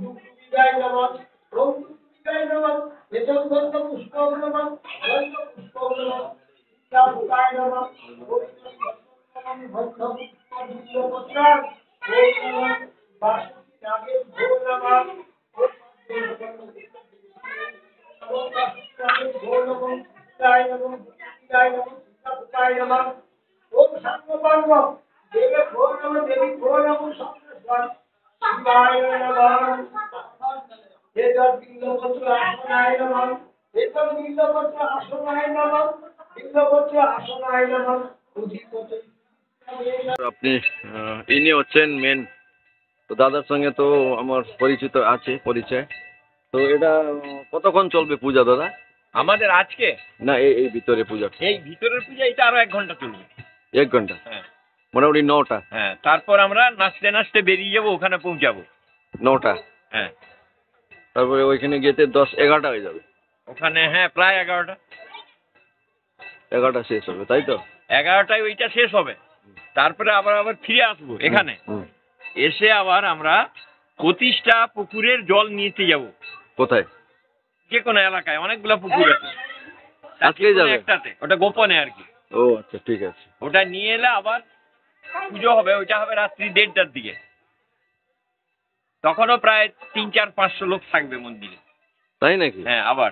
ডুগডুগিগায় নমঃ ওম ডুগডুগিগায় নমঃ নিতঙ্গন্ত পুষ্পং নমঃ গন্ধ পুষ্পং নমঃ সীতাপুরায় নমঃ ওম ভক্ত পুষ্পবিল্লপত্রাং ওম নমঃ বাসুকি নাগে ভো নমঃ ওম বাসুকি নাগে ভো নমঃ সীতায় নমঃ সীতায় নমঃ সীতাপুরায় নমঃ ওম সর্বকর্ম দেবে ভো নমঃ দেবী ভো নমঃ সর্বেশ্বর শিবায় নমঃ এতদ বিল্লপত্র আসনায় নমঃ এতদ বিল্লপত্র আসনায় নমঃ বিল্লপত্র আসনায় নমঃ অধিপতি। আপনি ইনি হচ্ছেন মেন। তো দাদার সঙ্গে তো আমার পরিচিত আছে, পরিচয়। তো এটা কতক্ষণ চলবে পূজা দাদা? আমাদের আজকে না, এই ভিতরে পূজা, এই ভিতরের পূজা এটা আরো 1 ঘন্টা চলবে। 1 ঘন্টা? হ্যাঁ, মোটামুটি 9টা। হ্যাঁ, তারপর আমরা নাচতে নাচতে বেরিয়ে যাবো, ওখানে পৌঁছাবো 9টা। হ্যাঁ, তারপরে ওইখানে গেতে 10-11টা হয়ে যাবে। ওখানে হ্যাঁ প্রায় 11টা। 11টা শেষ হবে, তাই তো? 11টায় ওইটা শেষ হবে, তারপরে আবার ফিরে আসবো এখানে। এসে আবার আমরা প্রতিষ্ঠা পুকুরের জল নিতে যাব। কোথায়? যে কোনো এলাকায় অনেকগুলো পুকুর আছে, আজকেই যাবে? একটাতে, ওটা গোপনে আর কি। ও আচ্ছা, ঠিক আছে। ওটা নিয়ে এলে আবার পুজো হবে, ওইটা হবে রাত্রি 1:30টার দিকে। তখনও প্রায় 300-400 লোক থাকবে মন্দিরে। তাই নাকি? হ্যাঁ, আবার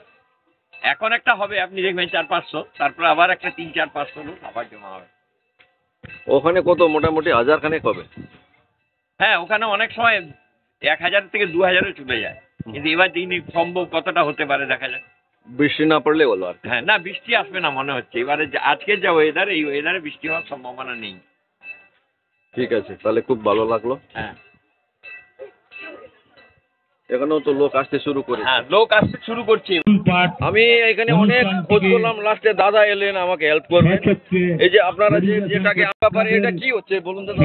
এখন একটা হবে, আপনি দেখবেন 400-500, তারপর আবার একটা 300-400 লোক আবার জমা হবে। ওখানে কত মোটামুটি 1000 খানেক হবে? হ্যাঁ, ওখানে অনেক সময় 1000 থেকে 2000-ও চলে যায়, কিন্তু এবার দিনই সম্ভব কতটা হতে পারে দেখা যায়। বৃষ্টি না পড়লে বলো আর কি। হ্যাঁ, না বৃষ্টি আসবে না মনে হচ্ছে এবারে, আজকের যা ওয়েদার, এই ওয়েদারে বৃষ্টি হওয়ার সম্ভাবনা নেই। ঠিক আছে, তাহলে খুব ভালো লাগলো। হ্যাঁ, এখানেও তো লোক আসতে শুরু করে। হ্যাঁ, লোক আসতে শুরু করছে। আমি এখানে অনেক খোঁজ করলাম, লাস্টে দাদা এলেন আমাকে হেল্প করবেন। এই যে আপনারা যেটাকে আঁকা পারে, এটা কি হচ্ছে বলুন দাদা?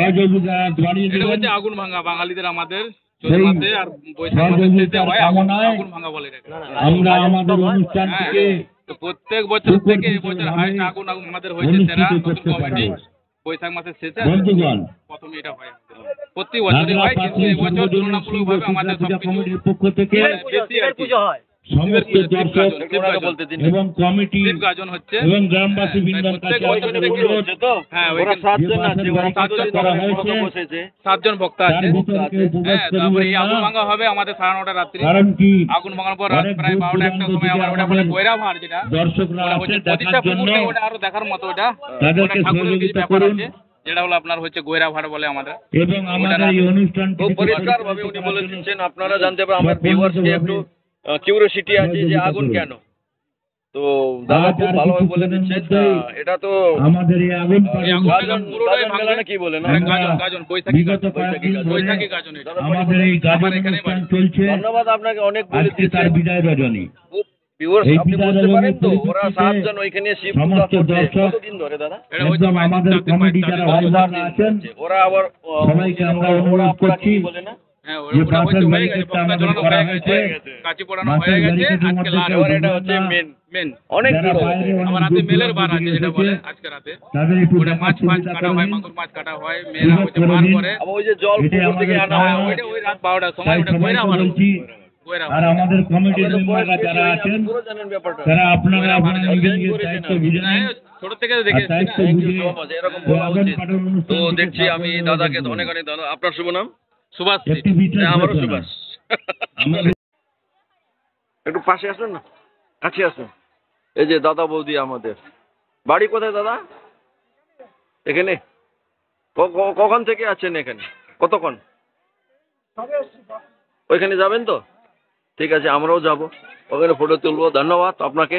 এটা হচ্ছে আগুন ভাঙা, বাঙালিদের আমাদের চৈত্র মাসে আর বৈশাখ মাসে শেষে হয় আগুন ভাঙা বলে এটাকে। আমরা আমাদের অনুষ্ঠানটিকে তো প্রত্যেক বছর থেকে এবছর হাইস্ট আগুন আমাদের হয়েছে সেরা নতুন কমিটি। বৈশাখ মাসের শেষে প্রথমে এটা হয়, প্রতি বছরই হয়, কিন্তু এবছর তুলনামূলকভাবে আমাদের সবকিছু পক্ষ থেকে বেশি আর কি। সমস্ত দর্শক এবং কমিটি গাজন হচ্ছে এবং গ্রামবাসী বৃন্দর কাছে আমাদের অনুরোধ, হ্যাঁ, ওরা 7 জন আছে, ওরা 7 জন করা হয়েছে, বসেছে। 7 জন বক্তা আছে। তার ভিতরে কেউ উপবাস হ্যাঁ, তারপরে করবেন এই না। আগুন ভাঙা হবে আমাদের 9:30 রাত্রি। কারণ কি আগুন ভাঙার পর রাত প্রায় 12টা-1টার সময় আবার ওটা বলে গৈরা ভাড়, যেটা দর্শকরা ওটা আছে হচ্ছে দেখার প্রতিষ্ঠা জন্য, পুকুরটা, ওটা আরো দেখার মতো। ওটা তাদেরকে ঠাকুরের কিছু সহযোগিতা ব্যাপার করুন। আছে, যেটা হলো আপনার হচ্ছে গৈরা ভাড় বলে আমাদের। এবং আমাদের এই অনুষ্ঠানটি খুব পরিষ্কার ভাবে উনি বলে দিচ্ছেন, আপনারা জানতে পারেন। আমার ভিউয়ার্সকে একটু কিউরিওসিটি আছে যে আগুন কেন, তো দাদা খুব ভালোভাবে বলে দিচ্ছেন। এটা তো আমাদের এই আগুন গাজন মেলা না কি বলে না? গাজন বৈশাখী গাজন, বৈশাখী গাজন এটা। আমাদের এই গাজন অনুষ্ঠান চলছে। ধন্যবাদ আপনাকে, অনেক বলে আজকে তার দিয়েছেন। বিদায় রজনী। ভিউয়ার্স, এই আপনি বিদায় বলতে পারেন তো রজনীর ওরা পরিপ্রেক্ষিতে 7 জন ওইখানে শিব পূজা সমস্ত করছে দর্শক কতদিন ধরে দাদা? এটা হচ্ছে এবং আমাদের কমিটি যারা ভাইবোনেরা আছেন, ওরা আবার সবাইকে আমরা অনুরোধ করছি বলে না, হ্যাঁ, যে ওটা বাসের হয়ে গেছে, ব্যারিকেডটা বক্তা আমাদের জ্বালানো করা হয়ে হয়েছে, গেছে, কাঁচি পোড়ানো বাসের হয়ে গেছে। ব্যারিকেডের আজকে মধ্যে লাস্ট, কেউ এবার এটা ঢুকবেন হচ্ছে না। মেন অনেক যারা দূর বাইরে অনেক আমার রাতে দূর মেলের বার দূরান্ত আছে, থেকে যেটা এসেছে, বলে আজকে রাতে। তাদের একটু ওটা দেখার মাছ সুবিধা কাটা করে হয়, দিন। মাগুর মাছ কাটা হয়, মেয়েরা হচ্ছে বার করে। আবার ওই যে জল এটাই পুকুর থেকে আমাদের আনা হয়, ধারণা। ওইটা ওই রাত 12টার সময় তাই ওটা সবাইকে গৈরা ভাড়, বলছি, গৈরা আর ভাড়। আমাদের কমিটির আমাদের বয়স মেম্বাররা বেশি যারা হয়নি, আছেন, আপনি পুরো জানেন ব্যাপারটা। তারা আপনারা ওরা আপনারা ভাড়া নিজের জয়েন নিজের করেছেন দায়িত্ব আপনি। বুঝে হ্যাঁ, নিন। ছোট থেকে আর দেখে এসেছি না। দায়িত্ব থ্যাংক ইউ বুঝে সো মাচ, এরকম এই বলা আগুন উচিত। ফাটানোর তো অনুষ্ঠানটিকে দেখছি আমি সাফল্য দাদাকে অর্জন অনেক করুন। অনেক ধন্যবাদ। আপনার শুভ নাম? সুভাষ একটি বিশেষ আমারও ঘোষণা। সুভাষ। আমাদের একটু পাশে আসুন না, কাছে আসুন। এই যে দাদা বৌদি আমাদের বাড়ি কোথায় দাদা? এখানে? কখন থেকে আছেন এখানে? কতক্ষণ? ওইখানে যাবেন তো? ঠিক আছে, আমরাও যাব, ওখানে ফটো তুলবো। ধন্যবাদ আপনাকে।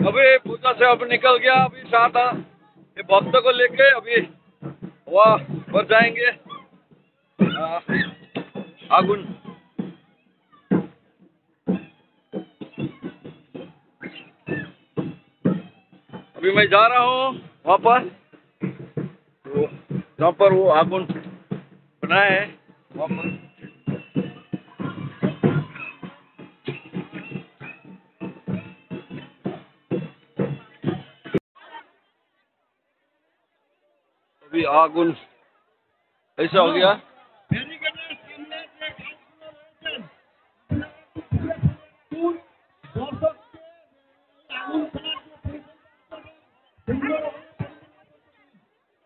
अभी पूजा से अब निकल गया, अभी साथ ये भक्त को लेके अभी वहाँ पर जाएंगे आगुन। अभी मैं जा रहा हूँ वहाँ पर, तो जहाँ पर वो आगुन बनाए है वहाँ पर। अभी आगुन ऐसा हो गया।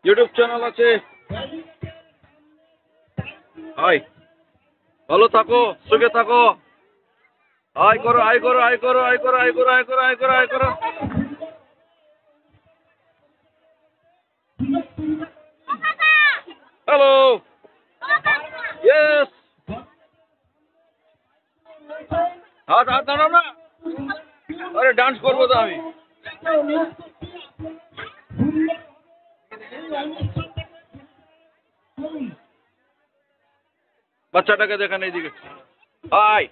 ইউটিউব চ্যানেল আছে। হাই, ভালো থাকো, সুখে থাকো। আয় করো, আয় করো, আয় করো, আয় করো, আয় করো, আয় করো, আয় করো, আয় করো। Hello, yes. হাত হাত নাড়াও না। আরে ডান্স করবো তো আমি। বাচ্চাটাকে দেখান এইদিকে। হাই।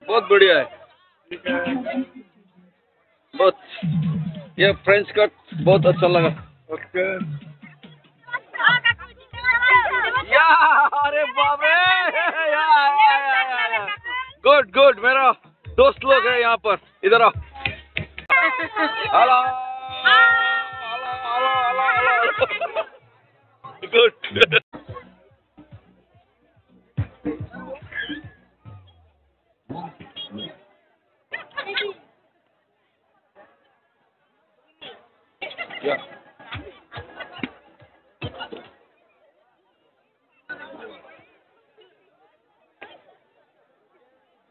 बहुत बढ़िया है, बहुत, ये फ्रेंच कट बहुत अच्छा लगा। ओके या, अरे बाप रे, गुड गुड, मेरा दोस्त लोग है यहाँ पर, इधर आओ। Hello good.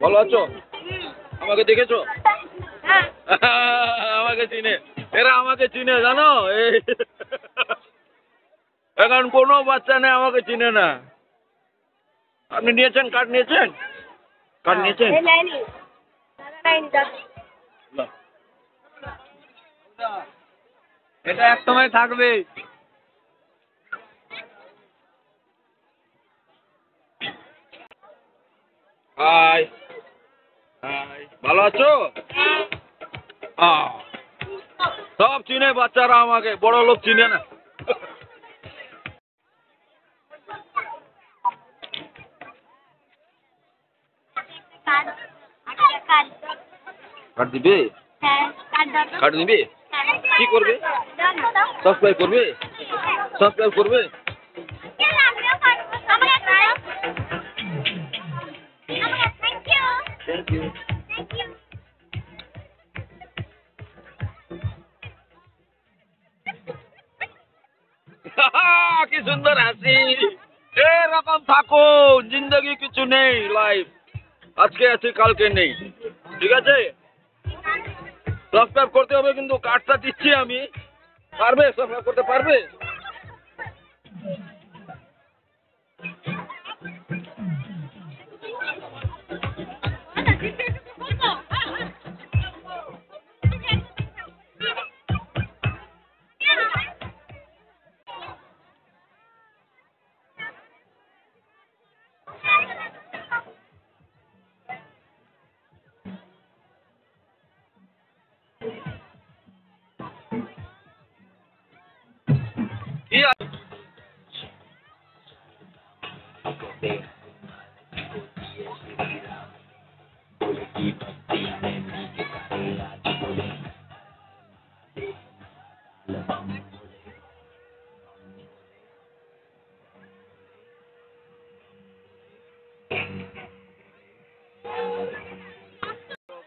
ভালো আছো? আমাকে দেখেছো? আমাকে চিনে, এরা আমাকে চিনে জানো। এখন কোনো বাচ্চা নেই আমাকে চিনে না। আপনি নিয়েছেন, কার্ড নিয়েছেন? কার্ড নিয়েছেন? এটা এক সময় থাকবে। হাই হাই, ভালো আছো? সব চিনে বাচ্চারা আমাকে, বড় লোক চিনে না। কার্ড দিবে? কার্ড দিবে? কি করবে? সাবস্ক্রাইব করবে? সাবস্ক্রাইব করবে? Thank you. কি সুন্দর হাসি, এরকম থাকো, জিন্দগি কিছু নেই, লাইফ আজকে আছে কালকে নেই, ঠিক আছে? সাবস্ক্রাইব করতে হবে কিন্তু, কার্ডটা দিচ্ছি আমি। পারবে সাবস্ক্রাইব করতে? পারবে?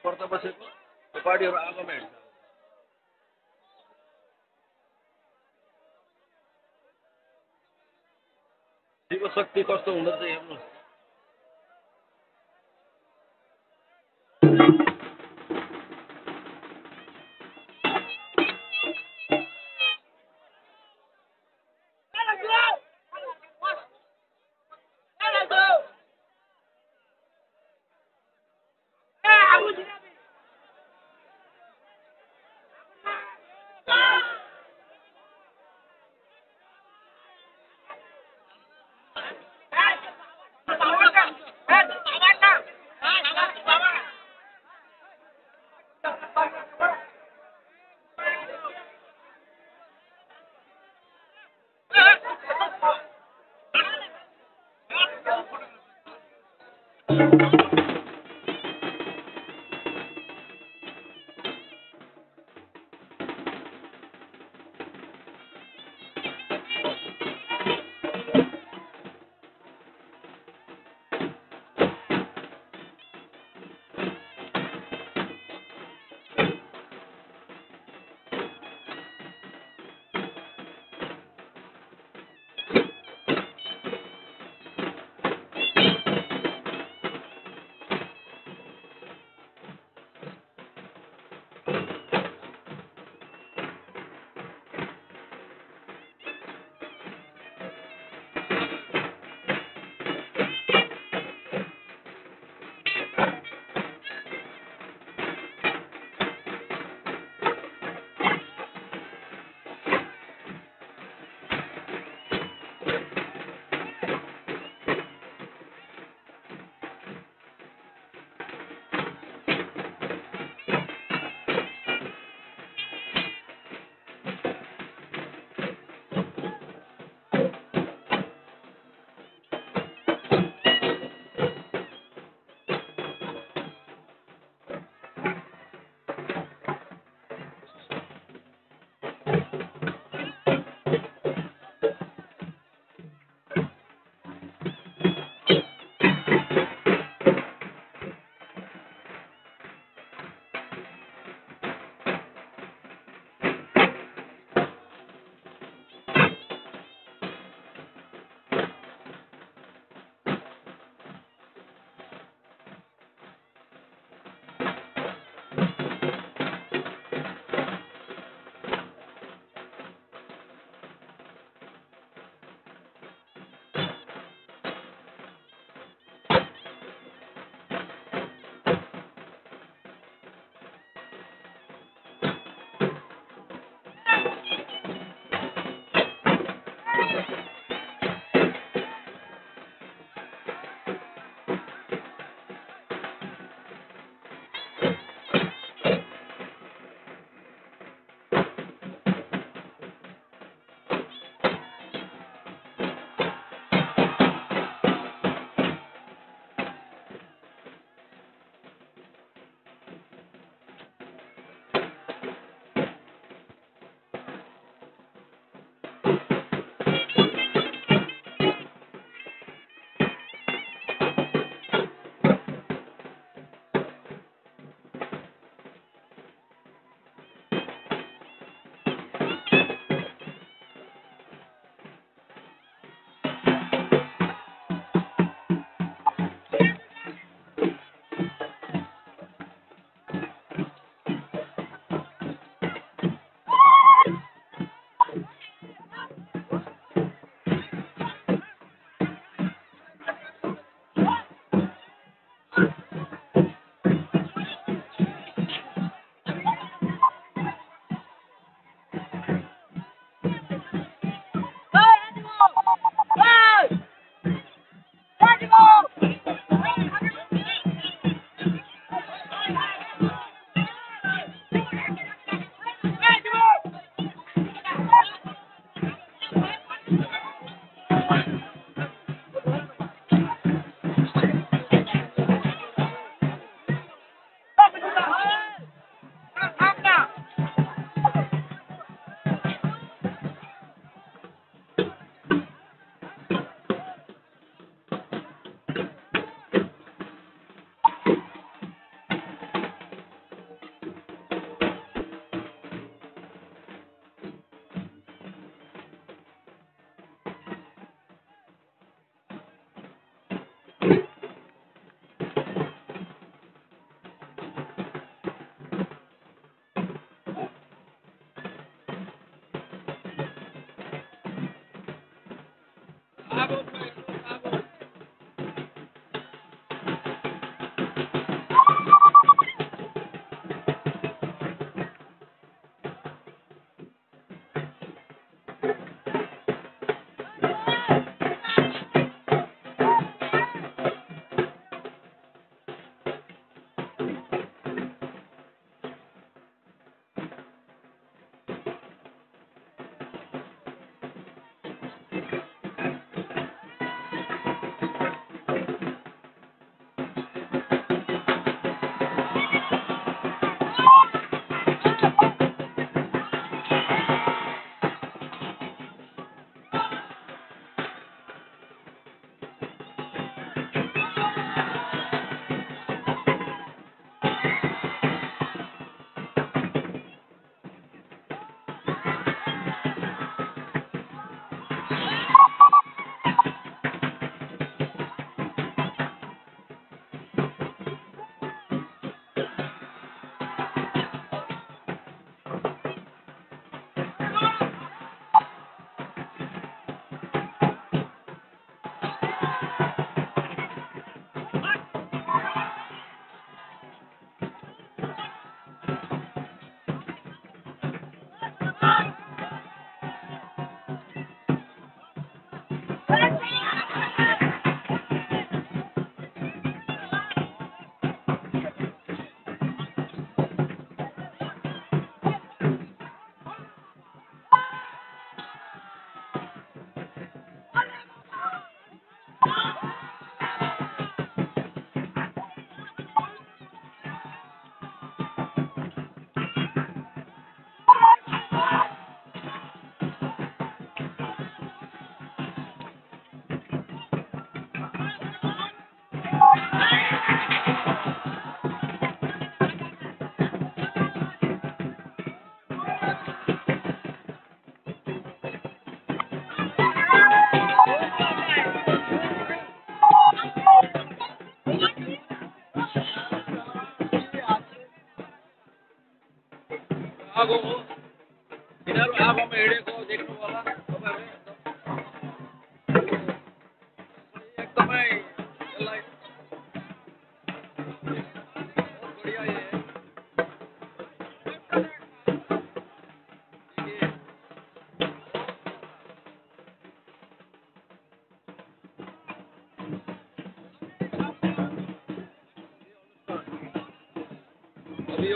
Porta base ko, party or argument. Di ba sakti cost hundred heamnu?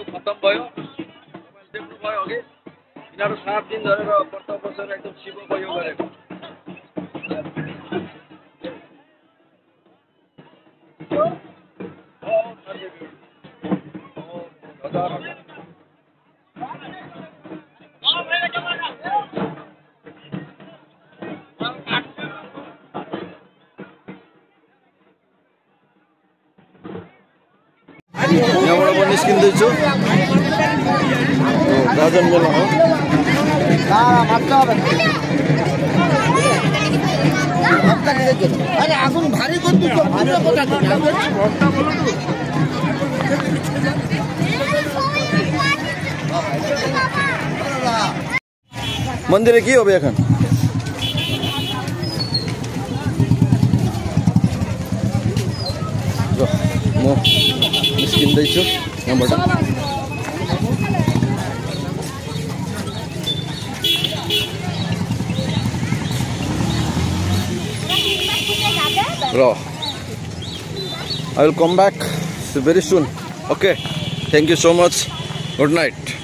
खत्म भयो देख्नु भयो अघि यिनीहरू 7 दिन धरेर प्रत्येक बसेर एकदम शिवको यो गरेको यहाँबाट पनि निस्किँदैछु गाजन मेला हो मन्दिरे के हो এখন म निस्किँदैछु यहाँबाट र I will come back very soon. Okay, thank you so much. Good night.